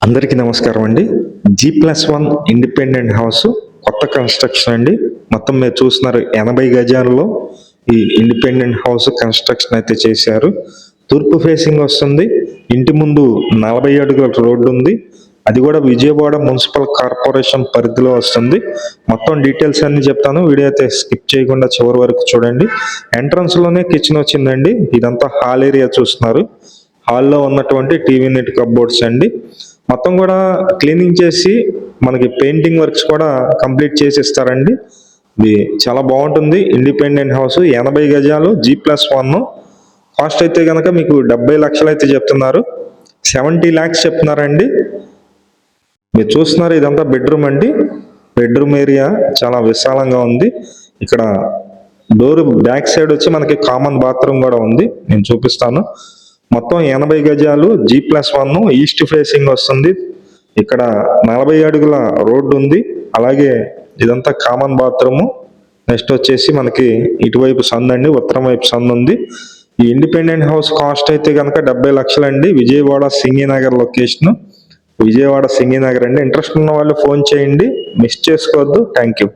అందరికీ నమస్కారం అండి. G+1 ఇండిపెండెంట్ హౌస్ కొత్త కన్స్ట్రక్షన్ అండి. మొత్తం మీరు చూస్తున్నారు 80 గజాలలో ఈ ఇండిపెండెంట్ హౌస్ కన్స్ట్రక్షన్ అయితే చేశారు. తూర్పు ఫేసింగ్ వస్తుంది. ఇంటి ముందు 40 అడుగుల రోడ్డు ఉంది. అది కూడా విజయవాడ మున్సిపల్ కార్పొరేషన్ పరిధిలో వస్తుంది. మొత్తం డీటెయిల్స్ అన్ని చెప్తాను. వీడియో అయితే స్కిప్ చేయకుండా చివరి వరకు చూడండి. ఎంట్రన్స్ లోనే కిచెన్ వచ్చిందండి. ఇదంతా హాల్ ఏరియా చూస్తున్నారు. హాల్లో ఉన్నటువంటి టీవీ నెట్ కప్బోర్డ్స్ అండి. మొత్తం కూడా క్లీనింగ్ చేసి మనకి పెయింటింగ్ వర్క్స్ కూడా కంప్లీట్ చేసి ఇస్తారండి. ఇది చాలా బాగుంటుంది. ఇండిపెండెంట్ హౌస్ 80 గజాలు G+1 కాస్ట్ అయితే కనుక మీకు 70 లక్షలు అయితే చెప్తున్నారు. 70 lakhs చెప్తున్నారండి. మీరు చూస్తున్నారు ఇదంతా బెడ్రూమ్ అండి. బెడ్రూమ్ ఏరియా చాలా విశాలంగా ఉంది. ఇక్కడ డోర్ బ్యాక్ సైడ్ వచ్చి మనకి కామన్ బాత్రూమ్ కూడా ఉంది. నేను చూపిస్తాను. మొత్తం 80 గజాలు G+1 ఈస్ట్ ఫేసింగ్ వస్తుంది. ఇక్కడ 40 అడుగుల రోడ్డు ఉంది. అలాగే ఇదంతా కామన్ బాత్రూమ్. నెక్స్ట్ వచ్చేసి మనకి ఇటువైపు సందు అండి, ఉత్తరం వైపు సందు ఉంది. ఈ ఇండిపెండెంట్ హౌస్ కాస్ట్ అయితే కనుక 70 లక్షలు అండి. విజయవాడ సింగినగర్ లొకేషన్. విజయవాడ సింగినగర్ అండి. ఇంట్రెస్ట్ ఉన్న వాళ్ళు ఫోన్ చేయండి, మిస్ చేసుకోవద్దు. Thank you.